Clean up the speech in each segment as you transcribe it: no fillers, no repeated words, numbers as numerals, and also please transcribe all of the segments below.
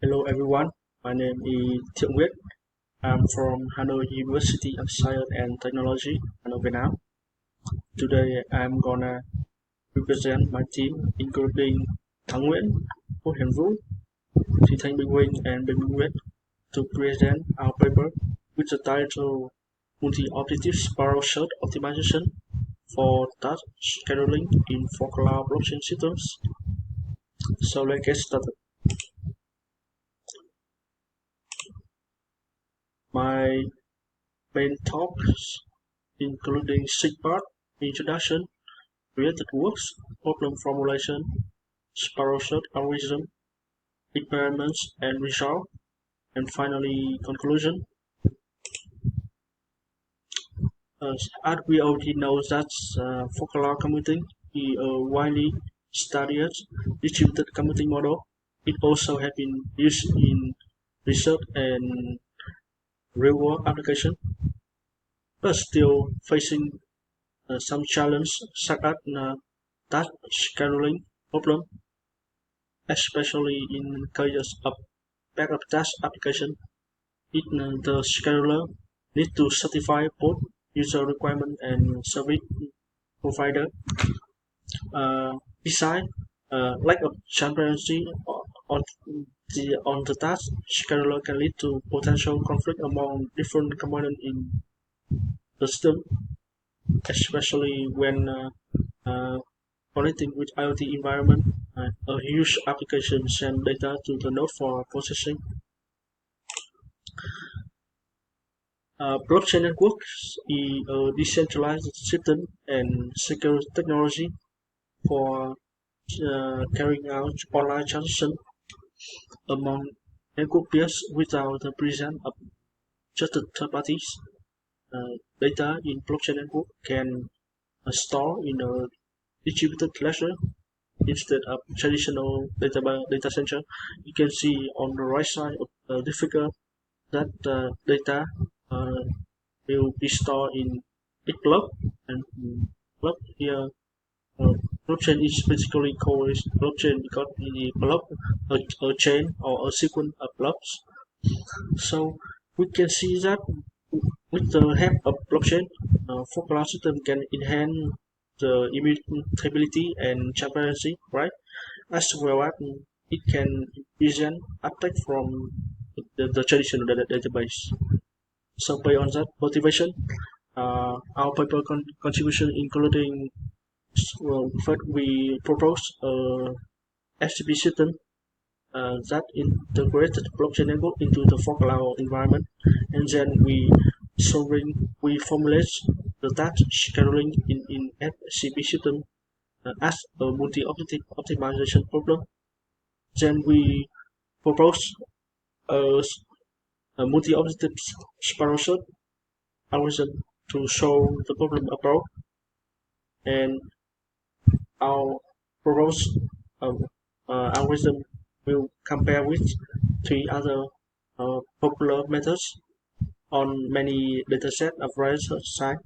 Hello everyone, my name is Thiện Nguyễn. I'm from Hanoi University of Science and Technology, Hanoi, Vietnam. Today I'm gonna represent my team including Thắng Nguyễn, Hồ Hiển Vũ, Thị Thanh Bình Huynh and Bình Minh Nguyễn to present our paper with the title Multi-Objective Sparrow Search Optimization for Task Scheduling in For-Cloud Blockchain Systems. So let's get started. My main talks including 6 parts: introduction, related works, problem formulation, Sparrow Search algorithm, experiments and result, and finally conclusion. As we already know that for cloud computing is a widely studied distributed computing model. It also has been used in research and real-world application, but still facing some challenges such as task scheduling problem, especially in cases of backup task application. The scheduler needs to satisfy both user requirement and service provider. Besides, lack of transparency on the task scheduler can lead to potential conflict among different components in the system, especially when connecting with IoT environment. A huge application sends data to the node for processing. Blockchain networks is a decentralized system and secure technology for carrying out online transaction among network peers without the presence of trusted third parties. Data in blockchain network can store in a distributed ledger instead of traditional data center. You can see on the right side of the figure that data will be stored in a block, and block here blockchain is basically called blockchain because it block a chain or a sequence of blocks. So we can see that with the help of blockchain, for cloud system can enhance the immutability and transparency, right? As well as it can present attack from the traditional database. So based on that motivation, our paper contribution including first we propose a FTP system that integrated blockchain network into the for cloud environment, and then we formulate the task scheduling in FTP system as a multi-objective optimization problem. Then we propose a, a multi-objective Sparrow Search algorithm to solve the problem above, and our proposed algorithm will compare with 3 other popular methods on many datasets of various size.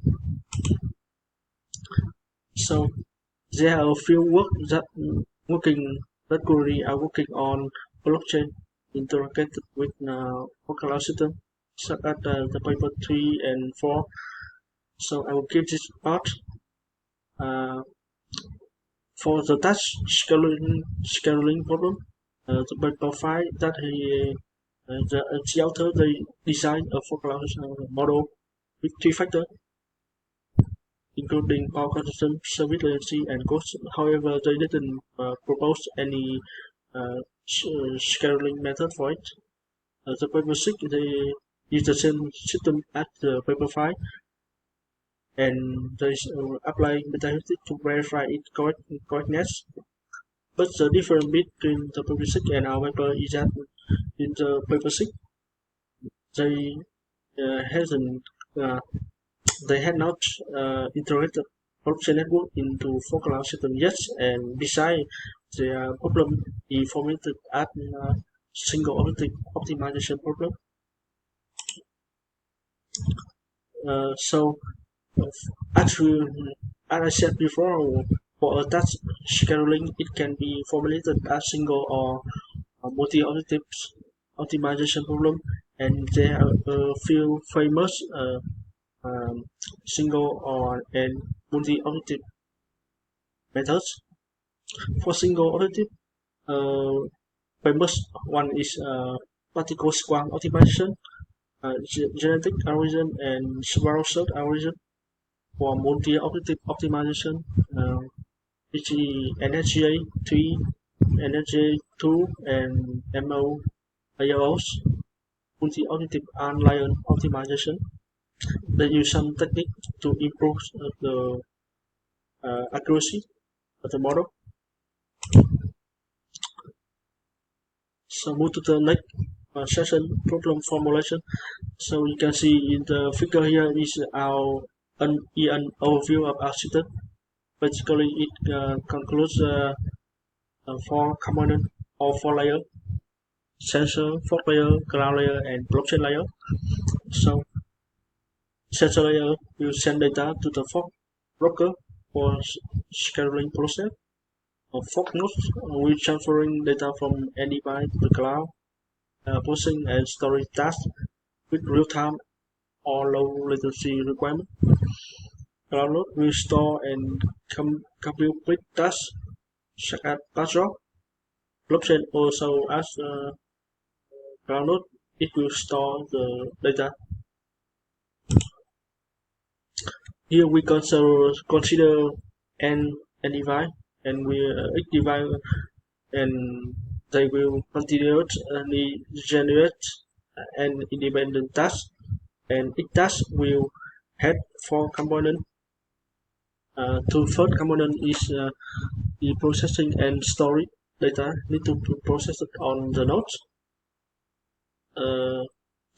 So there are a few that currently are working on blockchain integrated with for cloud system, such as the paper 3 and 4. So I will keep this part. For the task scheduling problem, the paper 5 that the author they designed a for cloud model with 3 factors, including power consumption, service latency, and cost. However, they didn't propose any scheduling method for it. The paper 6 they use the same system as the paper 5, and they apply metaheuristic to verify its correctness. But the difference between the paper 6 and our paper is that in the paper 6 they they had not integrated blockchain network into for cloud system yet, and besides, the problem is formulated as a single objective optimization problem. So, as I said before, for a task scheduling, it can be formulated as single or multi-objective optimization problem, and there are a few famous single or and multi-objective methods. For single objective, famous one is particle square optimization, genetic algorithm, and Sparrow Search algorithm. For multi-objective optimization, which is NSGA 3, NSGA 2, and MOAOs, multi-objective unlayered optimization. They use some technique to improve the accuracy of the model. So move to the next session, problem formulation. So you can see in the figure here is an overview of our system. Basically, it concludes 4 components or 4 layers: sensor, fork layer, cloud layer, and blockchain layer. So sensor layer will send data to the fork broker for scheduling process. Fork nodes will transferring data from any device to the cloud, processing and storage tasks with real-time or low latency requirement. Cloud node will store and compute big tasks such as password. Blockchain also as cloud node, it will store the data. Here we consider n device, and each device, and they will continuously generate an independent task, and each task will have 4 components. The first component is the processing and storage data need to be processed on the nodes.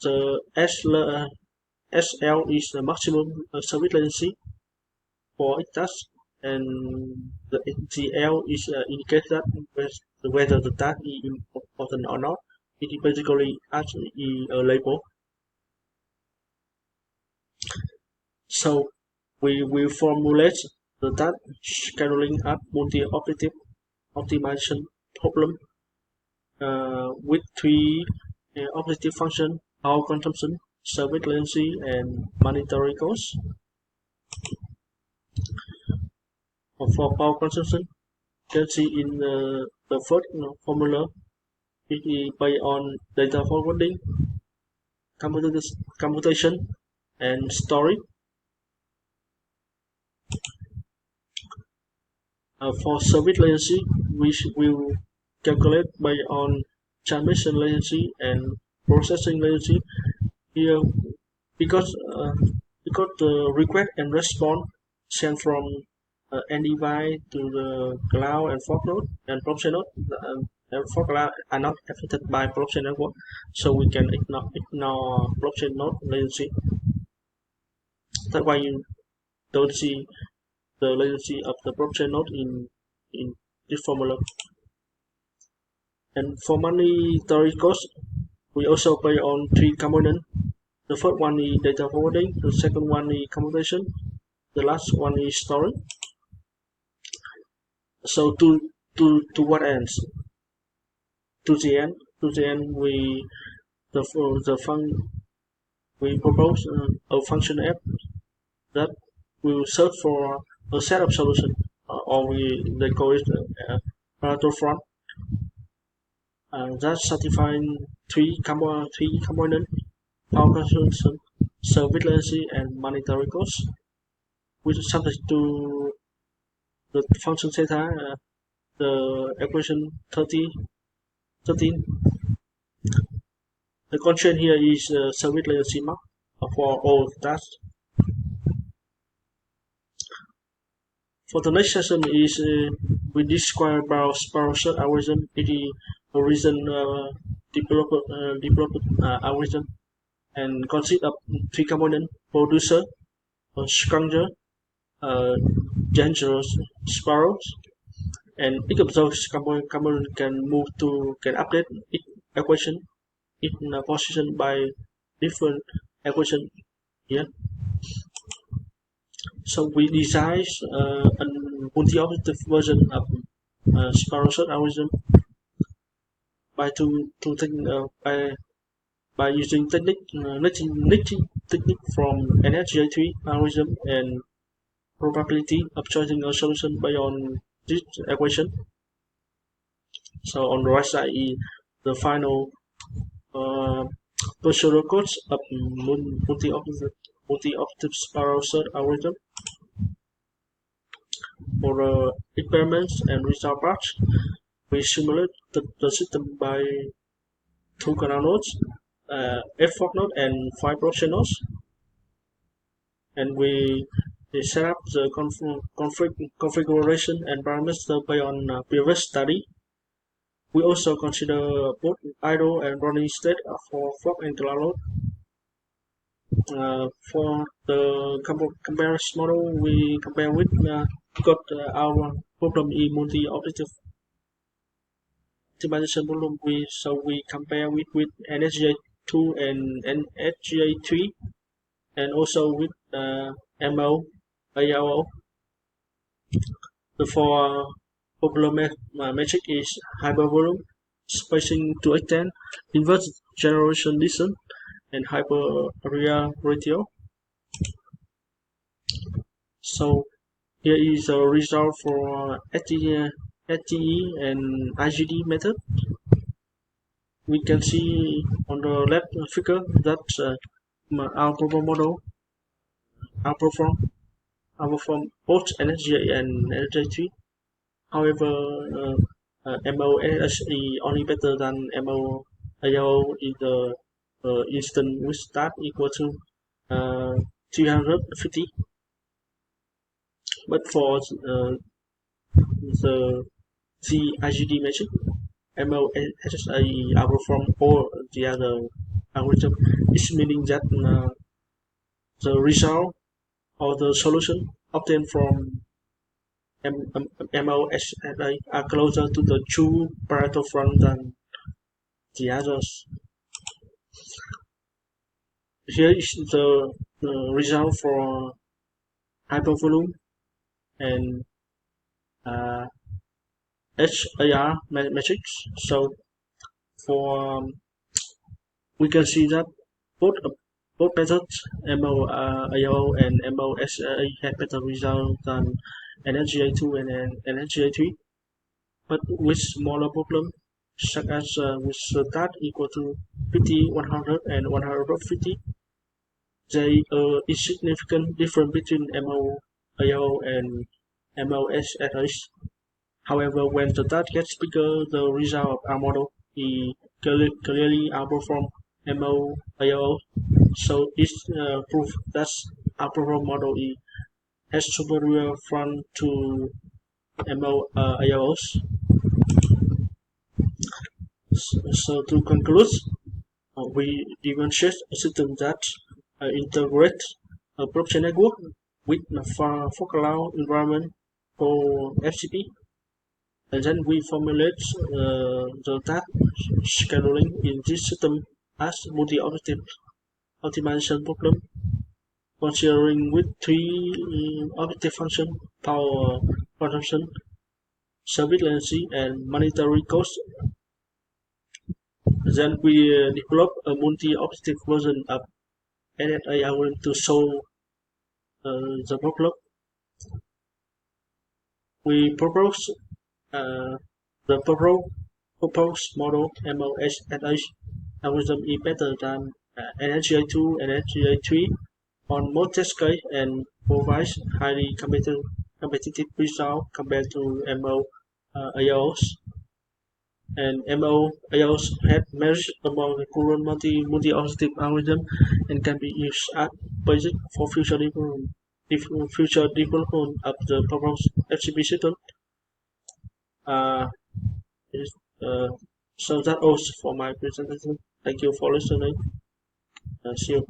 The SL is the maximum service latency for each task, and the TL is indicate that whether the task is important or not. It is basically as a label. So we will formulate the task scheduling up multi-objective optimization problem with 3 objective functions: power consumption, service latency, and monetary cost. For power consumption, you can see in the first formula, it is based on data forwarding, computation, and storage. For service latency, which will calculate based on transmission latency and processing latency. Here, because the request and response sent from end device to the cloud and fork node and blockchain node, and fork cloud are not affected by blockchain network, so we can ignore blockchain node latency. That's why you don't see the latency of the blockchain node in this formula. And for monetary cost, we also pay on 3 components. The first one is data forwarding, the second one is computation, the last one is storage. So to what ends? To the end, we propose a function f that will search for a set of solutions, or they call it Pareto front, that satisfying 3 components: power consumption, service latency, and monetary cost. With subject to the function theta, the equation 13. The constraint here is service latency mark for all tasks. For the next session is we describe about Sparrow Search algorithm. It is a recent developed algorithm and consists of 3 components: producer, scavenger, dangerous sparrows, and each of those components can update its equation, its position by different equation here. So we design a multi-objective version of Sparrow Search algorithm. by using technique from NSGA3 algorithm and probability of choosing a solution based on this equation. So on the right side is the final uh, procedural codes of multi-objective Sparrow Search algorithm. For the experiments and result parts, we simulate the system by 2 canal nodes, 8 fork node and 5 blockchain nodes, and we set up the configuration and parameters based on previous study. We also consider both idle and running state for fork and canal node. For the comparison model, we compare with our problem in multi-objective optimization problem. We compare with NSGA2 and NSGA3, and also with MO, ALO. The four problem metric is hypervolume, spacing to extend, inverse generation distance, and hyper area ratio. So here is a result for STE and IGD method. We can see on the left figure that our program model outperform both NSGA and NSGA3. However, MOS is only better than MOAO in the instant with start equal to 350. But for the IGD metric, MOSSA outperform all the other algorithm. It's meaning that the result or the solution obtained from MOSSA are closer to the true Pareto front than the others. Here is the result for hypervolume and HAR metrics. So for we can see that both methods MOAO and MOSA had better results than NSGA2 and NSGA3, but with smaller problems such as with start equal to 50, 100, and 150. There is significant difference between MOAO and MOSSA. However, when the data gets bigger, the result of our model is clearly outperform MOAO. So it's proof that our program model has superior front to MOAOs. So to conclude, we demonstrate a system that integrates a blockchain network with a focal environment for FCP. And then we formulate the task scheduling in this system as multi-objective optimization problem, considering with three objective functions: power consumption, service latency, and monetary cost. Then we develop a multi-objective version of SSA algorithm to solve the problem. We propose the proposed model MOSSA algorithm is better than NSGA2 and NSGA3 on most test case and provides highly competitive results compared to MOAOs. And MOAOs have merged among the current multi-objective algorithm and can be used as basis for future development of the proposed FCP system. Uh, so that all for my presentation. Thank you for listening. See you.